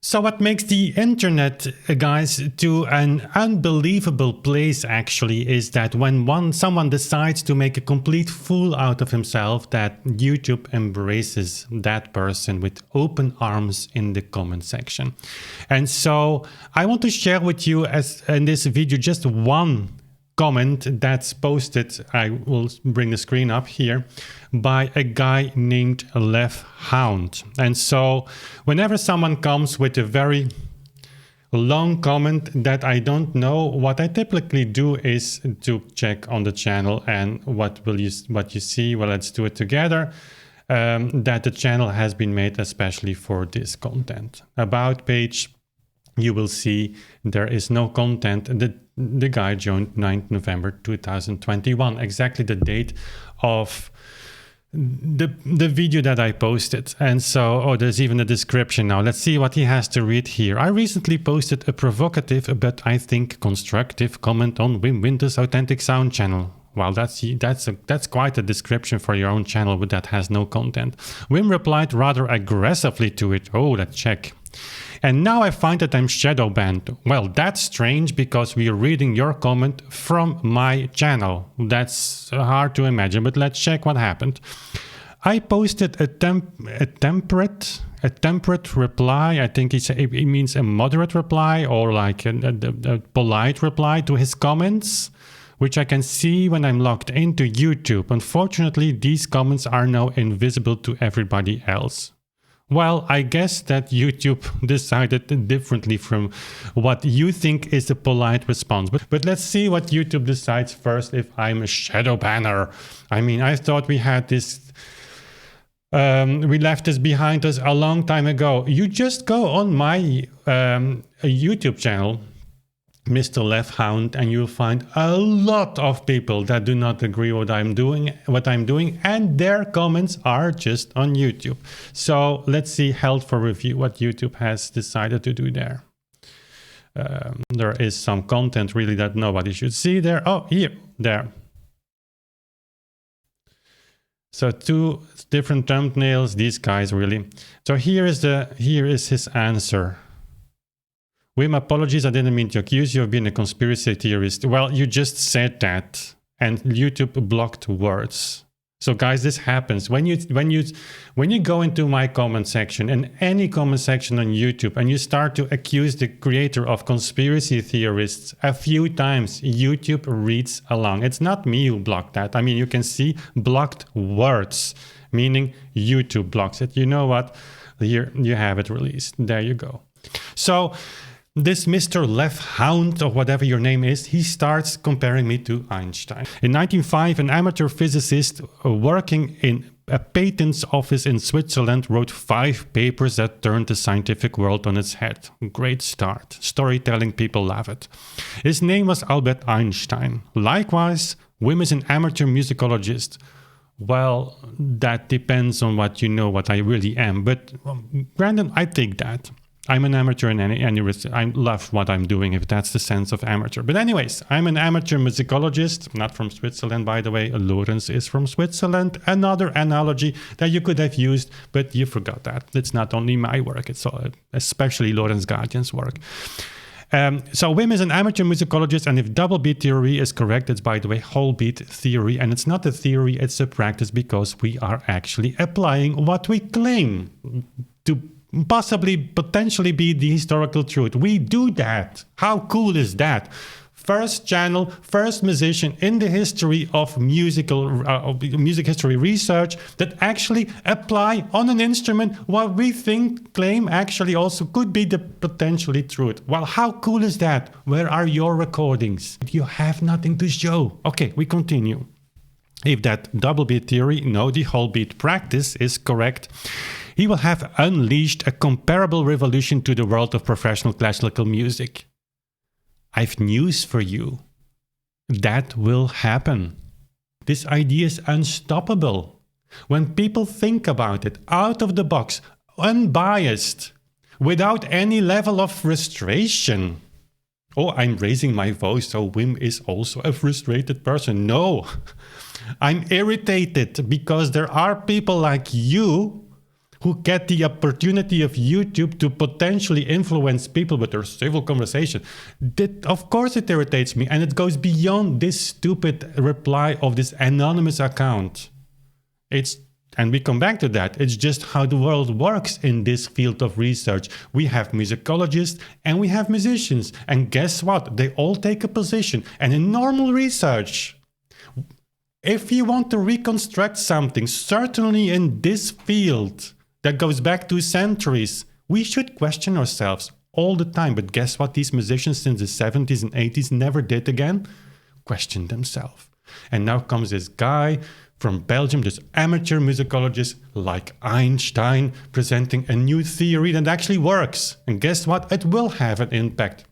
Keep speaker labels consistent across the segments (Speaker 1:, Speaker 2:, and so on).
Speaker 1: So what makes the internet, guys, to an unbelievable place actually is that when someone decides to make a complete fool out of himself, that YouTube embraces that person with open arms in the comment section. And so I want to share with you as in this video just one comment that's posted, I will bring the screen up here, by a guy named Lev Hound. And so whenever someone comes with a very long comment that I don't know, what I typically do is to check on the channel and what you see, well, let's do it together, that the channel has been made especially for this content. About page, you will see there is no content. The guy joined 9th November 2021, exactly the date of the video that I posted. And so, there's even a description now. Let's see what he has to read here. I recently posted a provocative, but I think constructive comment on Wim Winter's Authentic Sound channel. Well, that's quite a description for your own channel, but that has no content. Wim replied rather aggressively to it. Oh, let's check. And now I find that I'm shadow banned. Well, that's strange because we are reading your comment from my channel. That's hard to imagine, but let's check what happened. I posted a temperate reply. I think it means a moderate reply or like a polite reply to his comments, which I can see when I'm logged into YouTube. Unfortunately, these comments are now invisible to everybody else. Well, I guess that YouTube decided differently from what you think is a polite response. But let's see what YouTube decides first if I'm a shadow banner. I mean, I thought we had this, we left this behind us a long time ago. You just go on my YouTube channel, Mr. Lev Hound, and you'll find a lot of people that do not agree with what I'm doing, and their comments are just on YouTube. So let's see, held for review, what YouTube has decided to do there. There is some content really that nobody should see there. Oh, there. So 2 different thumbnails, these guys really. So here is his answer. Wim, apologies, I didn't mean to accuse you of being a conspiracy theorist. Well, you just said that, and YouTube blocked words. So guys, this happens when you go into my comment section and any comment section on YouTube and you start to accuse the creator of conspiracy theorists a few times, YouTube reads along. It's not me who blocked that. I mean, you can see blocked words, meaning YouTube blocks it. You know what? Here you have it released. There you go. So this Mr. Lev Hound, or whatever your name is, he starts comparing me to Einstein. In 1905, an amateur physicist working in a patents office in Switzerland wrote 5 papers that turned the scientific world on its head. Great start. Storytelling, people love it. His name was Albert Einstein. Likewise, Wim is an amateur musicologist. Well, that depends on what you know, what I really am. But Brandon, I take that. I'm an amateur in any risk. I love what I'm doing, if that's the sense of amateur. But anyways, I'm an amateur musicologist, not from Switzerland, by the way. Lawrence is from Switzerland. Another analogy that you could have used, but you forgot that. It's not only my work, it's especially Lawrence Guardian's work. So Wim is an amateur musicologist, and if double beat theory is correct, it's, by the way, whole beat theory. And it's not a theory, it's a practice, because we are actually applying what we claim to potentially be the historical truth. We do that. How cool is that? First channel, first musician in the history of music history research that actually apply on an instrument what we claim actually also could be the potentially truth. Well, how cool is that? Where are your recordings? You have nothing to show. Okay, we continue. If that double beat theory, no, the whole beat practice is correct, he will have unleashed a comparable revolution to the world of professional classical music. I've news for you. That will happen. This idea is unstoppable. When people think about it, out of the box, unbiased, without any level of frustration. Oh, I'm raising my voice, so Wim is also a frustrated person. No, I'm irritated because there are people like you who get the opportunity of YouTube to potentially influence people with their civil conversation. Of course it irritates me, and it goes beyond this stupid reply of this anonymous account. And we come back to that. It's just how the world works in this field of research. We have musicologists and we have musicians. And guess what? They all take a position. And in normal research, if you want to reconstruct something, certainly in this field that goes back to centuries, we should question ourselves all the time. But guess what? These musicians since the 70s and 80s never did again? Question themselves. And now comes this guy from Belgium, this amateur musicologist like Einstein, presenting a new theory that actually works. And guess what? It will have an impact.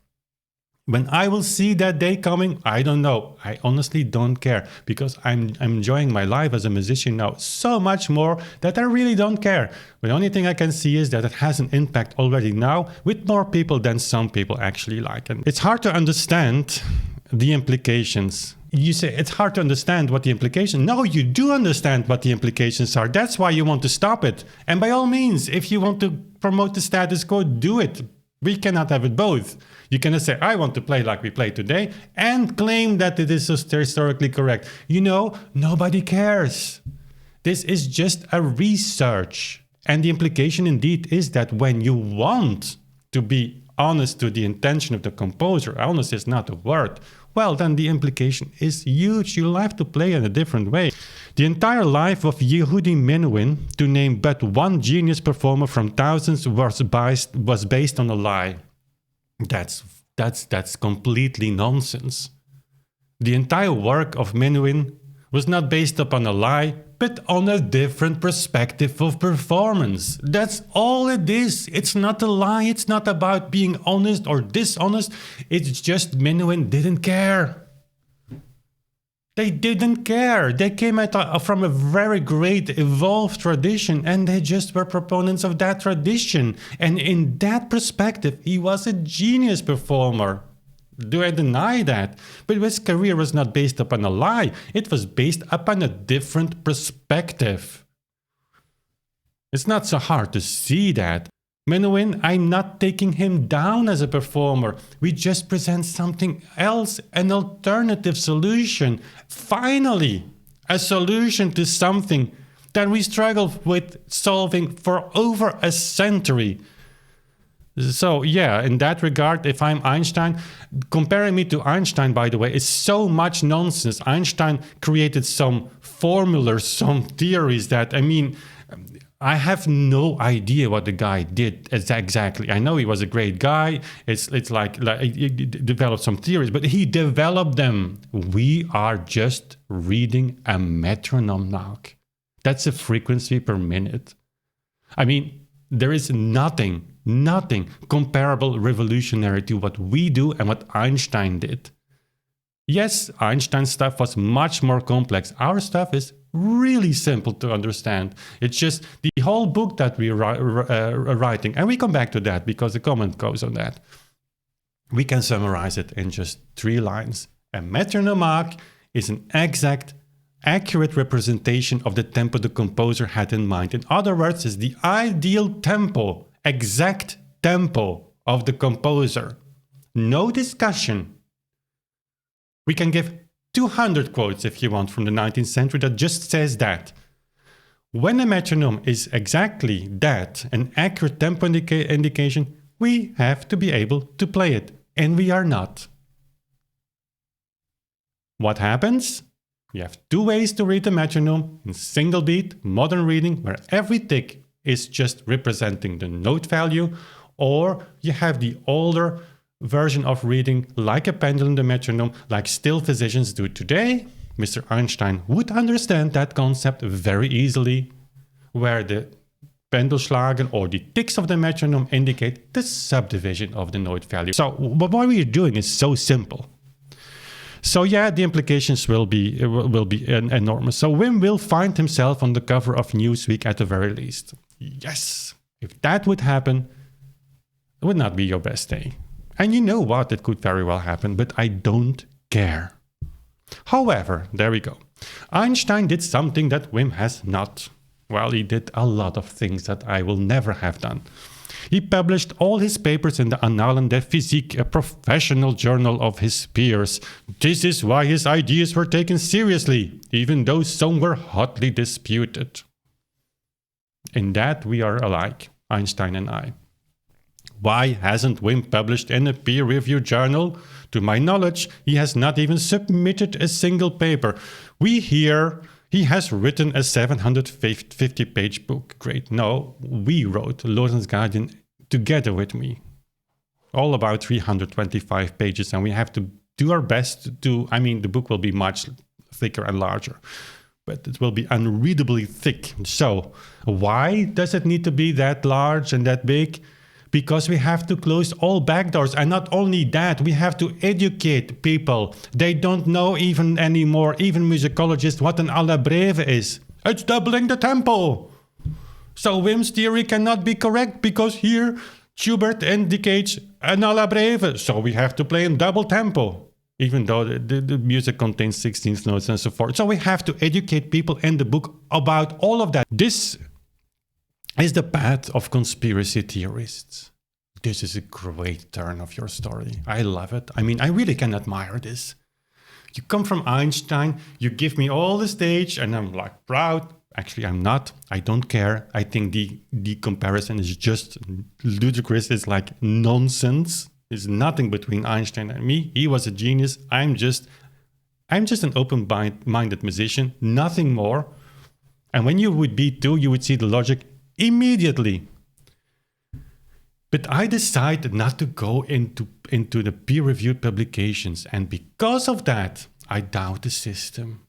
Speaker 1: When I will see that day coming, I don't know. I honestly don't care, because I'm enjoying my life as a musician now so much more that I really don't care. The only thing I can see is that it has an impact already now with more people than some people actually like. And it's hard to understand the implications. You say it's hard to understand what the implications. No, you do understand what the implications are. That's why you want to stop it. And by all means, if you want to promote the status quo, do it. We cannot have it both. You cannot say, I want to play like we play today and claim that it is historically correct. You know, nobody cares. This is just a research. And the implication indeed is that when you want to be honest to the intention of the composer, honest is not a word, well, then the implication is huge. You'll have to play in a different way. The entire life of Yehudi Menuhin, to name but one genius performer from thousands, was based on a lie. That's completely nonsense. The entire work of Menuhin was not based upon a lie, but on a different perspective of performance. That's all it is. It's not a lie. It's not about being honest or dishonest. It's just Menuhin didn't care. They didn't care. They came from a very great evolved tradition, and they just were proponents of that tradition. And in that perspective, he was a genius performer. Do I deny that? But his career was not based upon a lie. It was based upon a different perspective. It's not so hard to see that. Menuhin, I'm not taking him down as a performer. We just present something else, an alternative solution. Finally, a solution to something that we struggled with solving for over a century. So yeah, in that regard, if I'm Einstein, comparing me to Einstein, by the way, is so much nonsense. Einstein created some formulas, some theories that, I have no idea what the guy did exactly. I know he was a great guy. It's like he developed some theories, but he developed them. We are just reading a metronome now. That's a frequency per minute. There is nothing comparable revolutionary to what we do and what Einstein did. Yes, Einstein's stuff was much more complex. Our stuff is really simple to understand. It's just the whole book that we're writing, and we come back to that because the comment goes on that. We can summarize it in just 3 lines. A metronome is an exact, accurate representation of the tempo the composer had in mind. In other words, it's the ideal tempo, exact tempo of the composer. No discussion. We can give 200 quotes, if you want, from the 19th century that just says that. When a metronome is exactly that, an accurate tempo indication, we have to be able to play it, and we are not. What happens? You have 2 ways to read the metronome: in single beat, modern reading, where every tick is just representing the note value, or you have the older version of reading like a pendulum, the metronome, like still physicians do today. Mr. Einstein would understand that concept very easily, where the Pendelschlagen or the ticks of the metronome indicate the subdivision of the note value. So what we are doing is so simple. So yeah, the implications will be enormous. So Wim will find himself on the cover of Newsweek at the very least. Yes, if that would happen, it would not be your best day. And you know what? It could very well happen, but I don't care. However, there we go. Einstein did something that Wim has not. Well, he did a lot of things that I will never have done. He published all his papers in the Annalen der Physik, a professional journal of his peers. This is why his ideas were taken seriously, even though some were hotly disputed. In that we are alike, Einstein and I. Why hasn't Wim published in a peer-reviewed journal? To my knowledge, he has not even submitted a single paper. We hear he has written a 750-page book. Great. No, we wrote Lorenz Guardian together with me. All about 325 pages, and we have to do our best to, the book will be much thicker and larger, but it will be unreadably thick. So why does it need to be that large and that big? Because we have to close all back doors. And not only that, we have to educate people. They don't know even anymore, even musicologists, what an alla breve is. It's doubling the tempo. So Wim's theory cannot be correct because here Schubert indicates an alla breve. So we have to play in double tempo, even though the music contains 16th notes and so forth. So we have to educate people in the book about all of that. This is the path of conspiracy theorists. This is a great turn of your story. I love it. I really can admire this. You come from Einstein, you give me all the stage, and I'm like proud. Actually, I'm not. I don't care. I think the comparison is just ludicrous. It's like nonsense. There's nothing between Einstein and me. He was a genius. I'm just an open-minded musician, nothing more. And when you would be too, you would see the logic immediately. But I decided not to go into the peer-reviewed publications. And because of that, I doubt the system.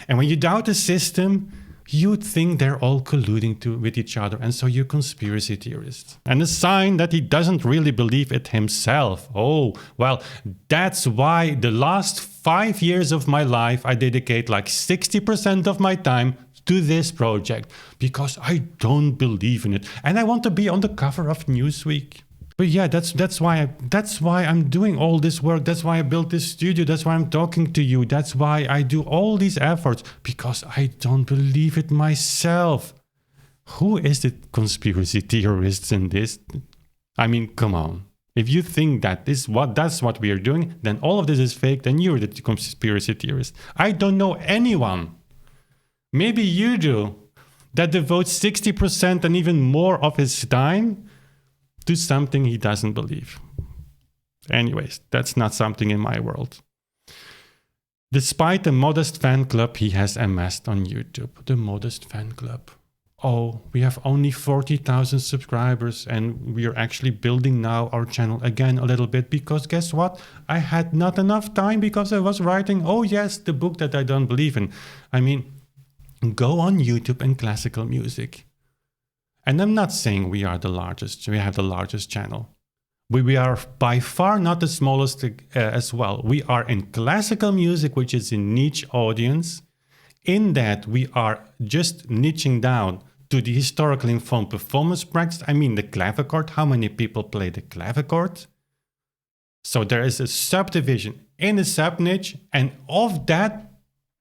Speaker 1: And when you doubt the system, you think they're all colluding with each other. And so you're conspiracy theorists. And a sign that he doesn't really believe it himself. Oh, well, that's why the last 5 years of my life, I dedicate like 60% of my time to this project, because I don't believe in it. And I want to be on the cover of Newsweek. But yeah, that's why I'm doing all this work. That's why I built this studio. That's why I'm talking to you. That's why I do all these efforts, because I don't believe it myself. Who is the conspiracy theorists in this? Come on. If you think that's what we are doing, then all of this is fake, then you're the conspiracy theorist. I don't know anyone. Maybe you do, that devotes 60% and even more of his time to something he doesn't believe. Anyways, that's not something in my world. Despite the modest fan club he has amassed on YouTube, the modest fan club. Oh, we have only 40,000 subscribers, and we are actually building now our channel again a little bit, because guess what? I had not enough time because I was writing, the book that I don't believe in. Go on YouTube and classical music. And I'm not saying we have the largest channel. We are by far not the smallest as well. We are in classical music, which is a niche audience, in that we are just niching down to the historically informed performance practice. The clavichord, how many people play the clavichord? So there is a subdivision in a sub-niche, and of that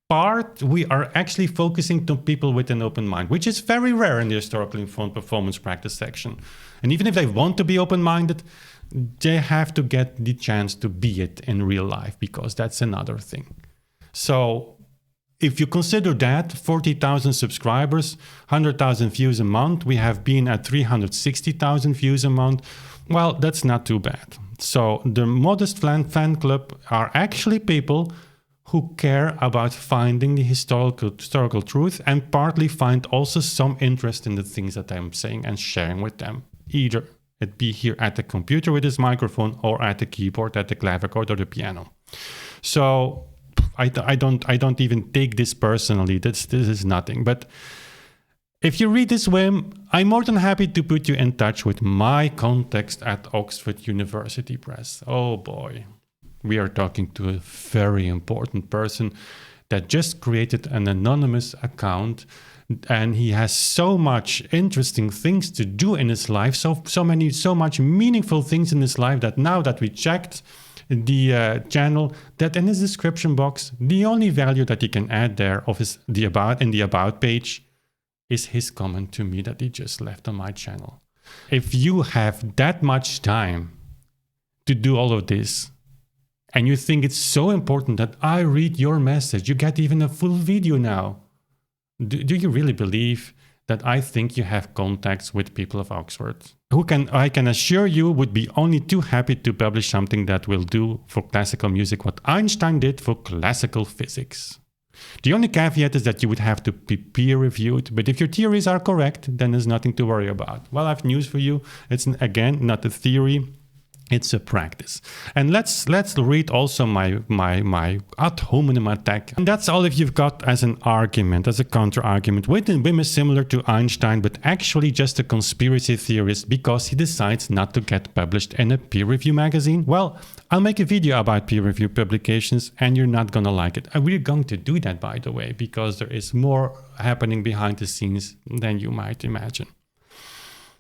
Speaker 1: part, we are actually focusing to people with an open mind, which is very rare in the historically informed performance practice section. And even if they want to be open-minded, they have to get the chance to be it in real life, because that's another thing. So if you consider that 40,000 subscribers, 100,000 views a month, we have been at 360,000 views a month. Well, that's not too bad. So the modest fan club are actually people who care about finding the historical truth, and partly find also some interest in the things that I'm saying and sharing with them. Either it be here at the computer with this microphone, or at the keyboard, at the clavichord or the piano. So I don't even take this personally. This is nothing. But if you read this, Wim, I'm more than happy to put you in touch with my context at Oxford University Press. Oh boy. We are talking to a very important person that just created an anonymous account, and he has so much interesting things to do in his life, so much meaningful things in his life, that now that we checked the channel, that in his description box, the only value that he can add there in the about page is his comment to me that he just left on my channel. If you have that much time to do all of this, and you think it's so important that I read your message, you get even a full video now. Do you really believe that I think you have contacts with people of Oxford who I can assure you would be only too happy to publish something that will do for classical music what Einstein did for classical physics? The only caveat is that you would have to be peer-reviewed, but if your theories are correct, then there's nothing to worry about. Well, I have news for you. It's, again, not a theory. It's a practice. And let's read also my ad hominem attack. And that's all if you've got as an argument, as a counter-argument. Wim is similar to Einstein, but actually just a conspiracy theorist because he decides not to get published in a peer-review magazine. Well, I'll make a video about peer-review publications and you're not gonna like it. And we're going to do that, by the way, because there is more happening behind the scenes than you might imagine.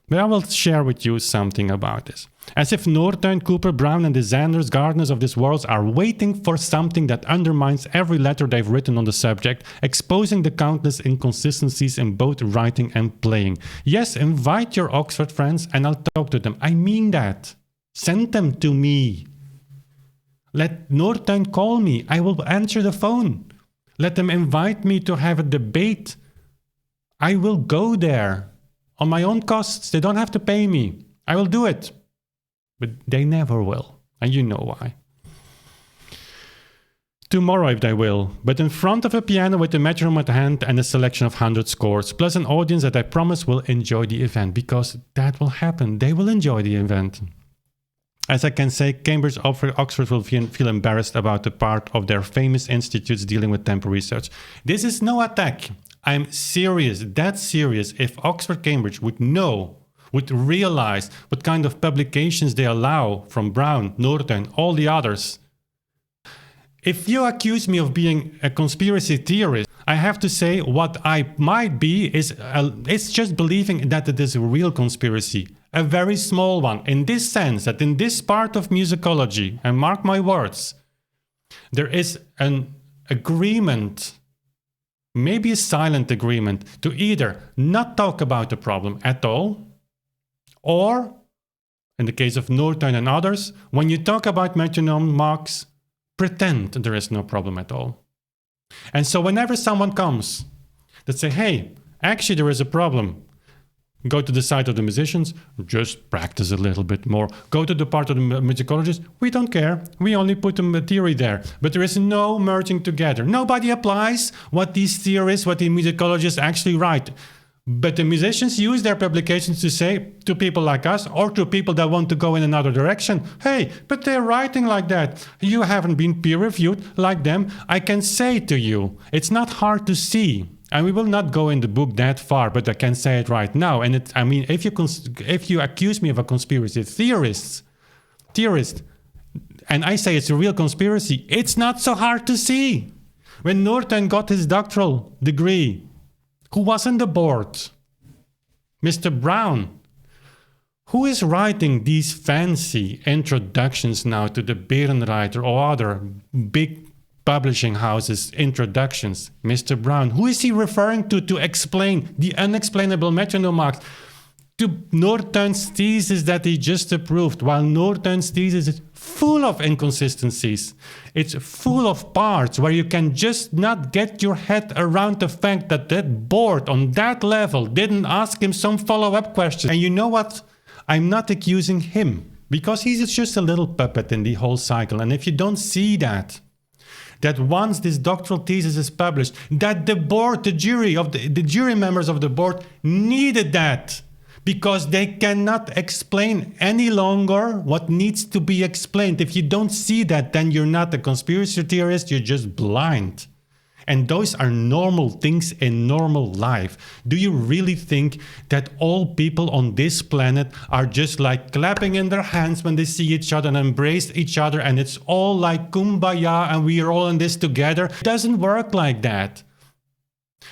Speaker 1: But I will share with you something about this. As if Norton, Cooper, Brown and the Zanders, Gardners of this world are waiting for something that undermines every letter they've written on the subject, exposing the countless inconsistencies in both writing and playing. Yes, invite your Oxford friends and I'll talk to them. I mean that. Send them to me. Let Norton call me. I will answer the phone. Let them invite me to have a debate. I will go there. On my own costs, they don't have to pay me. I will do it. But they never will. And you know why. Tomorrow if they will, but in front of a piano with a metronome at hand and a selection of 100 scores, plus an audience that I promise will enjoy the event, because that will happen. They will enjoy the event. As I can say, Cambridge, Oxford will feel embarrassed about the part of their famous institutes dealing with temporary research. This is no attack. I'm serious, that's serious. If Oxford, Cambridge would know, would realize what kind of publications they allow from Brown, Norton, all the others. If you accuse me of being a conspiracy theorist, I have to say what I might be is it's just believing that it is a real conspiracy. A very small one, in this sense that in this part of musicology, and mark my words, there is an agreement, maybe a silent agreement, to either not talk about the problem at all, or, in the case of Norton and others, when you talk about metronome marks, pretend there is no problem at all. And so whenever someone comes that say, hey, actually there is a problem, go to the side of the musicians, just practice a little bit more. Go to the part of the musicologists, we don't care. We only put a theory there. But there is no merging together. Nobody applies what these theorists, what the musicologists actually write. But the musicians use their publications to say to people like us, or to people that want to go in another direction, hey, but they're writing like that. You haven't been peer-reviewed like them. I can say to you, it's not hard to see. And we will not go in the book that far, but I can say it right now. And I mean, if you accuse me of a conspiracy theorist, and I say it's a real conspiracy, it's not so hard to see. When Norton got his doctoral degree, who was on the board? Mr. Brown. Who is writing these fancy introductions now to the Berenreiter or other big publishing houses introductions? Mr. Brown. Who is he referring to explain the unexplainable metronome marks? To Norton's thesis that he just approved, while Norton's thesis is full of inconsistencies. It's full of parts where you can just not get your head around the fact that that board on that level didn't ask him some follow-up questions. And you know what? I'm not accusing him, because he's just a little puppet in the whole cycle. And if you don't see that once this doctoral thesis is published, that the board, the jury members of the board needed that, because they cannot explain any longer what needs to be explained. If you don't see that, then you're not a conspiracy theorist, you're just blind. And those are normal things in normal life. Do you really think that all people on this planet are just like clapping in their hands when they see each other and embrace each other and it's all like kumbaya and we are all in this together? It doesn't work like that.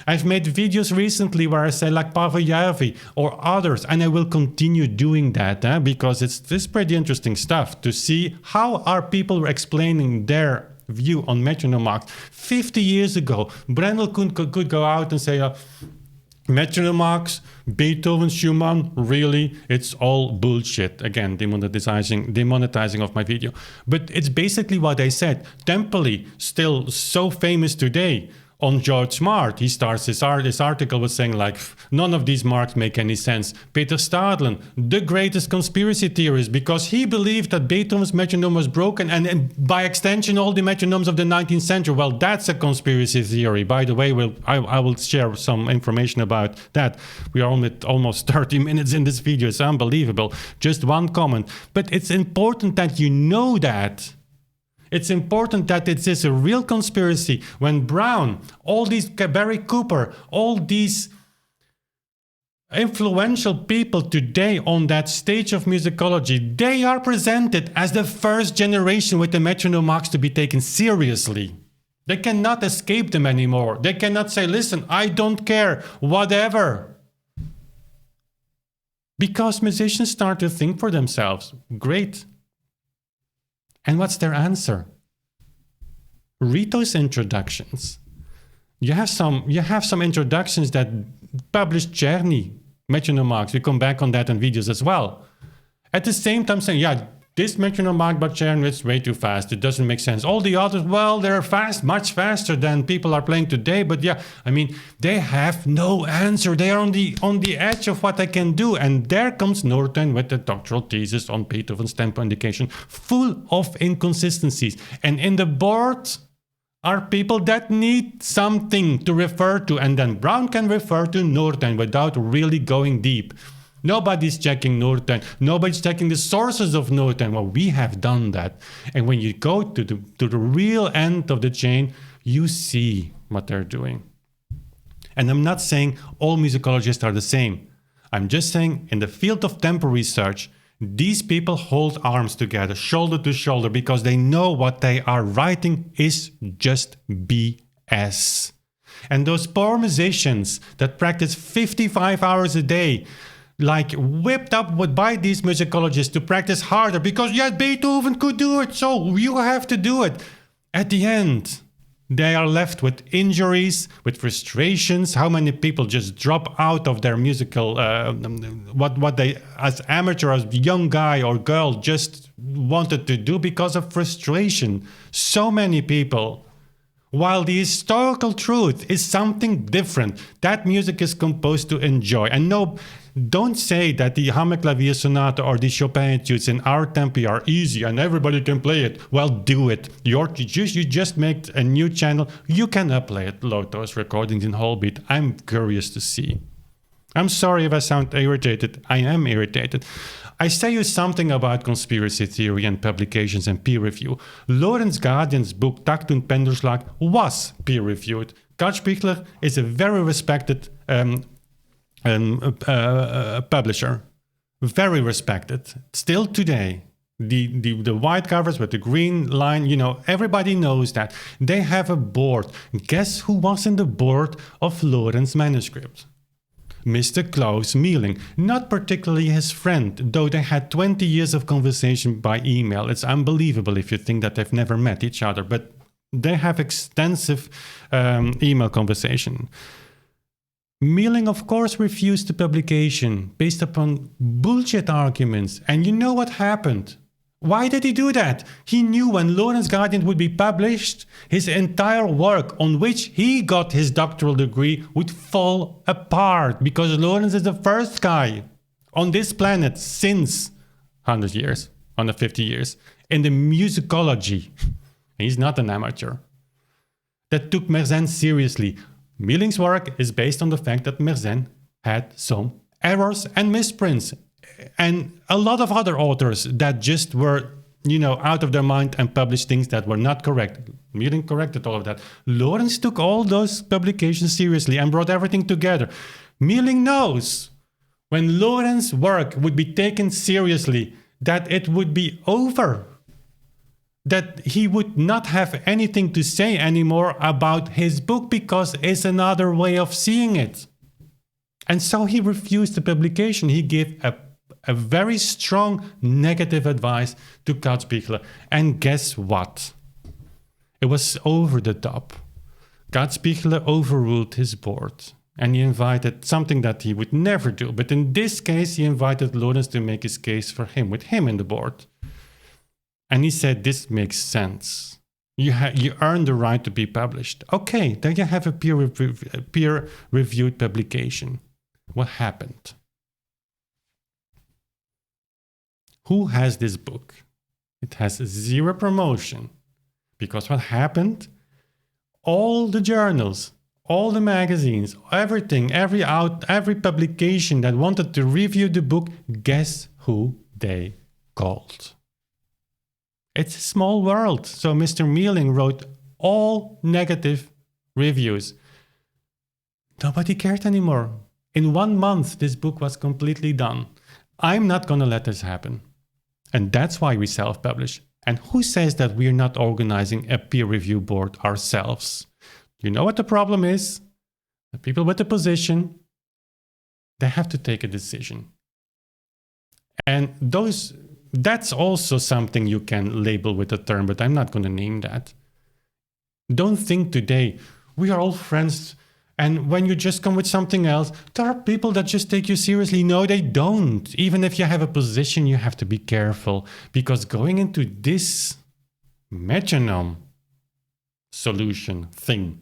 Speaker 1: I've made videos recently where I say like Pavojärvi or others, and I will continue doing that because it's pretty interesting stuff to see how are people explaining their view on metronome marks. 50 years ago, Brandolini could go out and say, Metronome marks, Beethoven, Schumann, really, it's all bullshit. Again, demonetizing of my video. But it's basically what I said. Tempoli, still so famous today. On George Smart, he starts his article with saying like, none of these marks make any sense. Peter Stadlen, the greatest conspiracy theorist, because he believed that Beethoven's metronome was broken and by extension all the metronomes of the 19th century. Well, that's a conspiracy theory. By the way, I will share some information about that. We are almost 30 minutes in this video. It's unbelievable. Just one comment. But it's important that you know that. It's important that it is a real conspiracy. When Brown, all these Barry Cooper, all these influential people today on that stage of musicology, they are presented as the first generation with the metronome marks to be taken seriously. They cannot escape them anymore. They cannot say, listen, I don't care, whatever. Because musicians start to think for themselves. Great. And what's their answer? Read those introductions. You have some introductions that published Czerny, metronome marks. We come back on that in videos as well. At the same time saying, yeah, this metronome mark by Czerny is way too fast. It doesn't make sense. All the others, well, they're fast, much faster than people are playing today. But yeah, I mean, they have no answer. They are on the edge of what they can do. And there comes Norton with the doctoral thesis on Beethoven's tempo indication, full of inconsistencies. And in the board are people that need something to refer to. And then Brown can refer to Norton without really going deep. Nobody's checking Norton. Nobody's checking the sources of Norton. Well, we have done that. And when you go to the real end of the chain, you see what they're doing. And I'm not saying all musicologists are the same. I'm just saying in the field of tempo research, these people hold arms together, shoulder to shoulder, because they know what they are writing is just BS. And those poor musicians that practice 55 hours a day, like whipped up by these musicologists to practice harder because yes, Beethoven could do it, so you have to do it. At the end, they are left with injuries, with frustrations. How many people just drop out of their musical, what they, as amateur, as young guy or girl, just wanted to do because of frustration? So many people. While the historical truth is something different, that music is composed to enjoy. And no, don't say that the Hammerklavier Sonata or the Chopin etudes in our tempi are easy and everybody can play it. Well, do it. You just made a new channel. You can upload those recordings in whole beat. I'm curious to see. I'm sorry if I sound irritated. I am irritated. I say you something about conspiracy theory and publications and peer review. Lorenz Guardian's book Takt und Pendelschlag was peer-reviewed. Gerd Spiegler is a very respected publisher. Very respected. Still today. The white covers with the green line, you know, everybody knows that. They have a board. Guess who was in the board of Lorenz manuscript? Mr. Klaus Mieling, not particularly his friend, though they had 20 years of conversation by email. It's unbelievable if you think that they've never met each other, but they have extensive email conversation. Mieling, of course, refused the publication based upon bullshit arguments. And you know what happened? Why did he do that? He knew when Lorenz Guardian would be published, his entire work on which he got his doctoral degree would fall apart, because Lorenz is the first guy on this planet since 100 years, 150 years, in the musicology. He's not an amateur. That took Mersenne seriously. Mieling's work is based on the fact that Mersenne had some errors and misprints. And a lot of other authors that just were, you know, out of their mind and published things that were not correct. Mieling corrected all of that. Lorenz took all those publications seriously and brought everything together. Mieling knows when Lorenz's work would be taken seriously, that it would be over. That he would not have anything to say anymore about his book because it's another way of seeing it. And so he refused the publication. He gave a very strong negative advice to Gerd Spiegler. And guess what? It was over the top. Gerd Spiegler overruled his board. And he invited something that he would never do. But in this case, he invited Lawrence to make his case for him, with him in the board. And he said, this makes sense. You earn the right to be published. Okay, then you have a peer-reviewed publication. What happened? Who has this book? It has 0 promotion. Because what happened? All the journals, all the magazines, everything, every publication that wanted to review the book, guess who they called? It's a small world. So Mr. Mealing wrote all negative reviews. Nobody cared anymore. In 1 month, this book was completely done. I'm not going to let this happen. And that's why we self-publish. And who says that we're not organizing a peer review board ourselves? You know what the problem is? The people with the position, they have to take a decision. And that's also something you can label with a term, but I'm not going to name that. Don't think today, we are all friends, and when you just come with something else, there are people that just take you seriously. No, they don't. Even if you have a position, you have to be careful, because going into this metronome solution thing,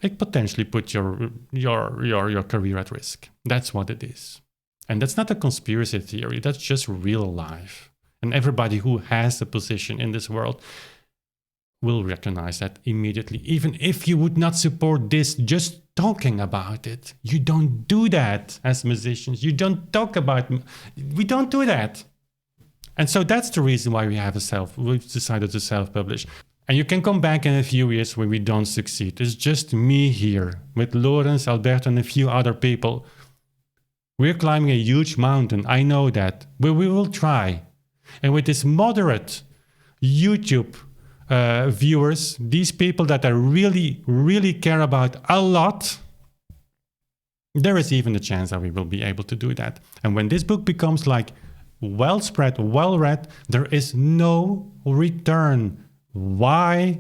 Speaker 1: it potentially puts your career at risk. That's what it is. And that's not a conspiracy theory, that's just real life. And everybody who has a position in this world will recognize that immediately. Even if you would not support this, just talking about it. You don't do that as musicians. You don't talk about it. We don't do that. And so that's the reason why we've decided to self-publish. And you can come back in a few years when we don't succeed. It's just me here with Lawrence, Alberto, and a few other people. We're climbing a huge mountain. I know that, but we will try. And with this moderate YouTube viewers, these people that I really, really care about a lot, there is even a chance that we will be able to do that. And when this book becomes like well spread, well read, there is no return. Why?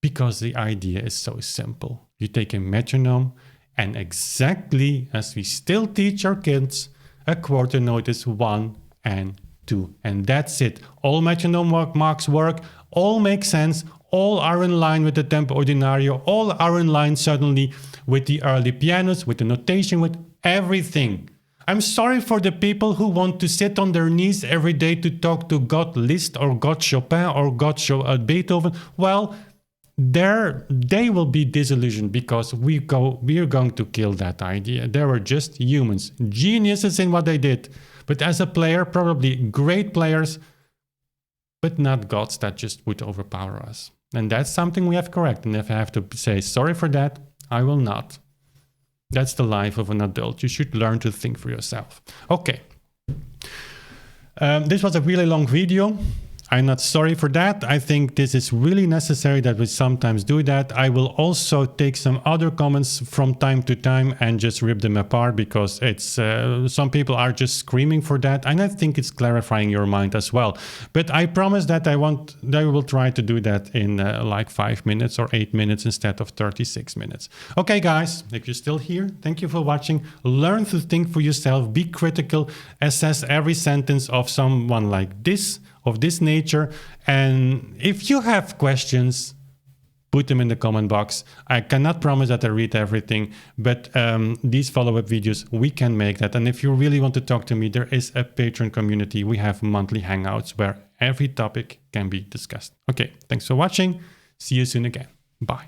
Speaker 1: Because the idea is so simple. You take a metronome, and exactly as we still teach our kids, a quarter note is 1 and 2. And that's it. All metronome marks work, all make sense, all are in line with the tempo ordinario, all are in line suddenly with the early pianos, with the notation, with everything. I'm sorry for the people who want to sit on their knees every day to talk to God Liszt or God Chopin or God Beethoven. Well, they will be disillusioned because we are going to kill that idea. They were just humans, geniuses in what they did. But as a player, probably great players, but not gods that just would overpower us. And that's something we have to correct. And if I have to say sorry for that, I will not. That's the life of an adult. You should learn to think for yourself. Okay. This was a really long video. I'm not sorry for that. I think this is really necessary that we sometimes do that. I will also take some other comments from time to time and just rip them apart, because it's some people are just screaming for that, and I think it's clarifying your mind as well. But I promise that I will try to do that in like 5 minutes or 8 minutes instead of 36 minutes. Okay, guys, if you're still here, thank you for watching. Learn to think for yourself, be critical, assess every sentence of someone like this, of this nature, and if you have questions, put them in the comment box. I cannot promise that I read everything, but these follow-up videos, we can make that. And if you really want to talk to me, there is a Patreon community. We have monthly hangouts where every topic can be discussed. Okay, thanks for watching. See you soon again. Bye.